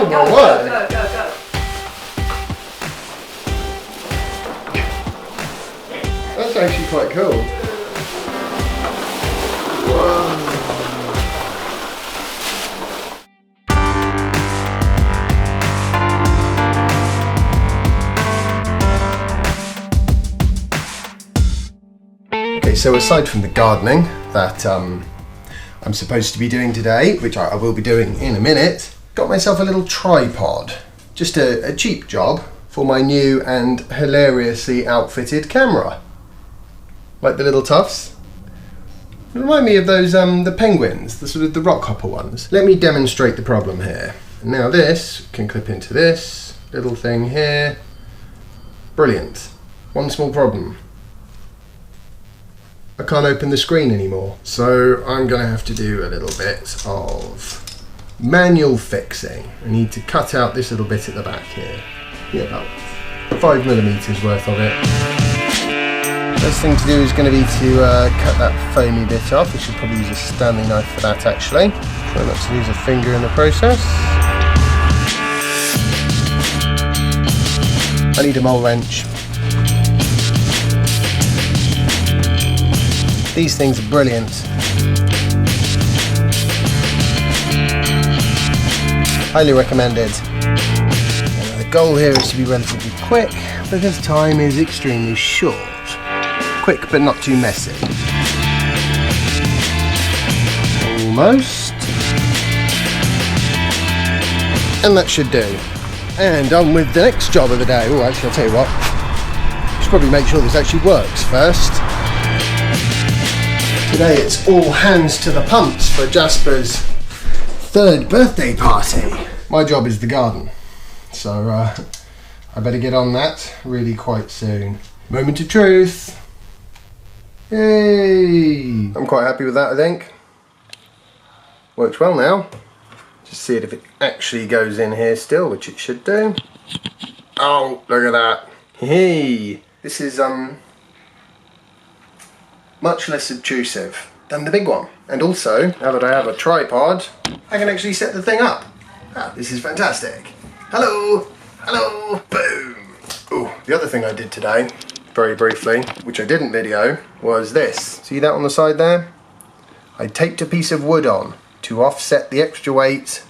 Oh my word! Go, go, go. That's actually quite cool. Whoa. Okay, so aside from the gardening that I'm supposed to be doing today, which I will be doing in a minute, got myself a little tripod. Just a cheap job for my new and hilariously outfitted camera. Like the little tufts. They remind me of those, the penguins, the sort of the rock hopper ones. Let me demonstrate the problem here. Now this can clip into this little thing here. Brilliant. One small problem. I can't open the screen anymore. So I'm gonna have to do a little bit of manual fixing. I need to cut out this little bit at the back here. Yeah, about 5mm worth of it. First thing to do is going to be to cut that foamy bit off. We should probably use a Stanley knife for that actually. Try not to lose a finger in the process. I need a mole wrench. These things are brilliant. Highly recommended. The goal here is to be relatively quick because time is extremely short. Quick but not too messy. Almost. And that should do. And on with the next job of the day. Oh, actually, I'll tell you what. I should probably make sure this actually works first. Today it's all hands to the pumps for Jasper's 3rd birthday party. My job is the garden. So I better get on that really quite soon. Moment of truth. Yay! I'm quite happy with that, I think. Works well now. Just see it if it actually goes in here still, which it should do. Oh, look at that. Hey! This is much less obtrusive than the big one. And also, now that I have a tripod, I can actually set the thing up. Ah, this is fantastic. Hello! Hello! Boom! Oh, the other thing I did today, very briefly, which I didn't video, was this. See that on the side there? I taped a piece of wood on to offset the extra weight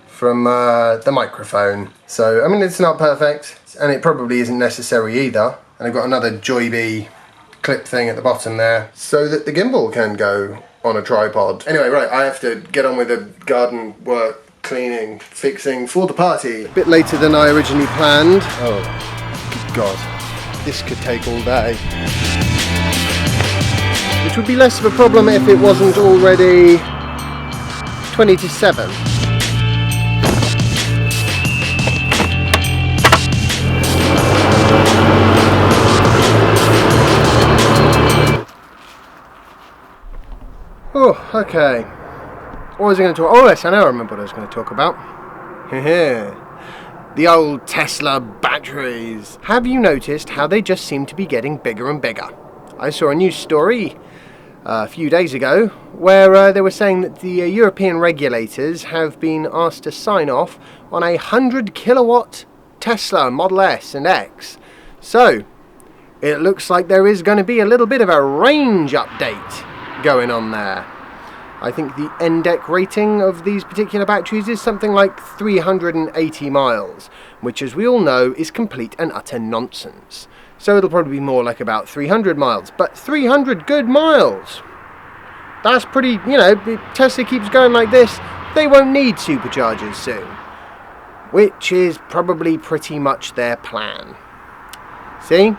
from the microphone. So, I mean, it's not perfect, and it probably isn't necessary either. And I've got another Joy-B clip thing at the bottom there, so that the gimbal can go on a tripod. Anyway, right, I have to get on with the garden work, cleaning, fixing for the party. A bit later than I originally planned. Oh, good God. This could take all day. Which would be less of a problem if it wasn't already 20 to 7. Oh, okay. What was I going to talk? Oh yes, I know I remember what I was going to talk about. The old Tesla batteries. Have you noticed how they just seem to be getting bigger and bigger? I saw a news story a few days ago where they were saying that the European regulators have been asked to sign off on a 100 kilowatt Tesla Model S and X. So, it looks like there is going to be a little bit of a range update going on there. I think the NDEC rating of these particular batteries is something like 380 miles, which as we all know is complete and utter nonsense. So it'll probably be more like about 300 miles, but 300 good miles! That's pretty, you know, if Tesla keeps going like this, they won't need superchargers soon. Which is probably pretty much their plan. See?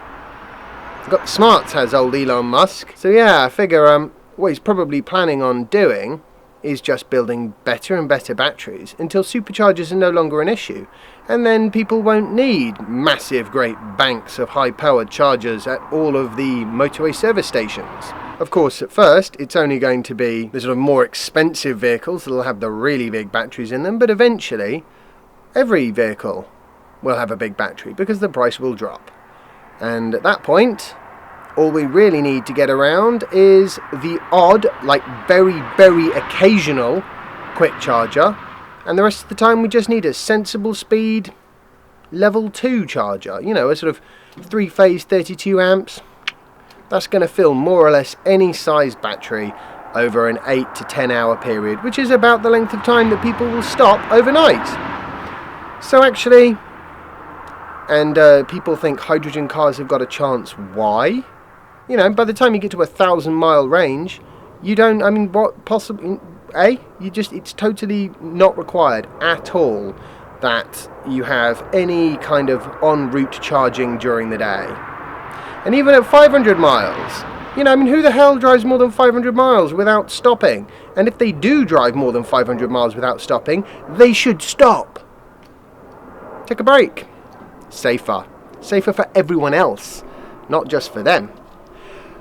Got the smarts, has old Elon Musk. So yeah, I figure what he's probably planning on doing is just building better and better batteries until superchargers are no longer an issue, and then people won't need massive great banks of high-powered chargers at all of the motorway service stations. Of course, at first it's only going to be the sort of more expensive vehicles that'll have the really big batteries in them, but eventually every vehicle will have a big battery because the price will drop. And at that point, all we really need to get around is the odd, like very, very occasional quick charger, and the rest of the time we just need a sensible speed level 2 charger, you know, a sort of 3-phase 32 amps. That's going to fill more or less any size battery over an 8 to 10 hour period, which is about the length of time that people will stop overnight. So actually, and people think hydrogen cars have got a chance. Why? You know, by the time you get to a 1,000-mile range, you don't, I mean, what possibly, it's totally not required at all that you have any kind of en route charging during the day. And even at 500 miles, you know, I mean, who the hell drives more than 500 miles without stopping? And if they do drive more than 500 miles without stopping, they should stop. Take a break. Safer. Safer for everyone else, not just for them.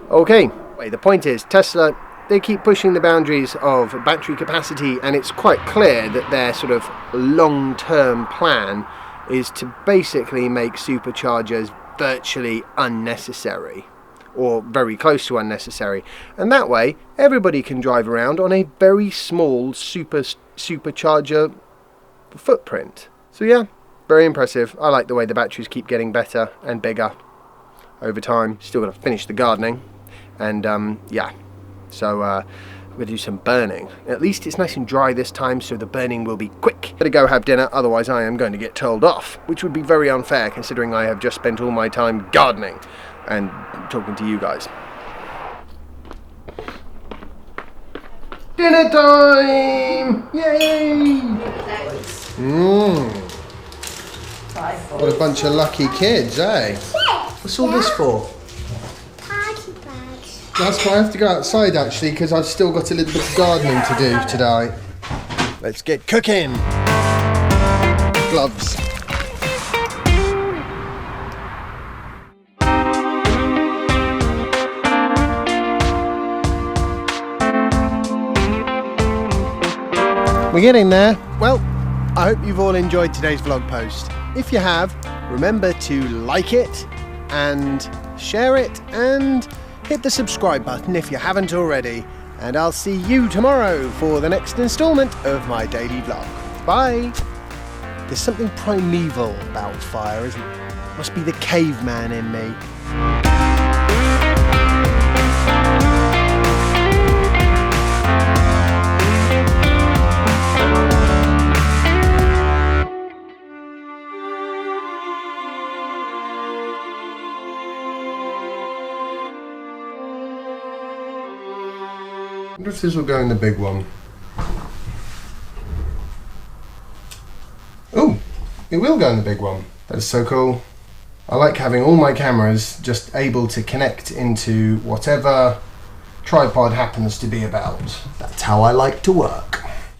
Okay, the point is, Tesla, they keep pushing the boundaries of battery capacity, and it's quite clear that their sort of long-term plan is to basically make superchargers virtually unnecessary, or very close to unnecessary, and that way everybody can drive around on a very small supercharger footprint. So yeah, very impressive. I like the way the batteries keep getting better and bigger over time. Still got to finish the gardening, and yeah, so we're going to do some burning. At least it's nice and dry this time, so the burning will be quick. Better go have dinner, otherwise I am going to get told off, which would be very unfair considering I have just spent all my time gardening and talking to you guys. Dinner time! Yay! What a bunch of lucky kids, eh? What's all this for? Party bags. That's why I have to go outside actually, because I've still got a little bit of gardening to do today. Let's get cooking! Gloves. We're getting there. Well, I hope you've all enjoyed today's vlog post. If you have, remember to like it and share it and hit the subscribe button if you haven't already. And I'll see you tomorrow for the next installment of my daily vlog. Bye! There's something primeval about fire, isn't there? Must be the caveman in me. I wonder if this will go in the big one. Oh, it will go in the big one. That's so cool. I like having all my cameras just able to connect into whatever tripod happens to be about. That's how I like to work.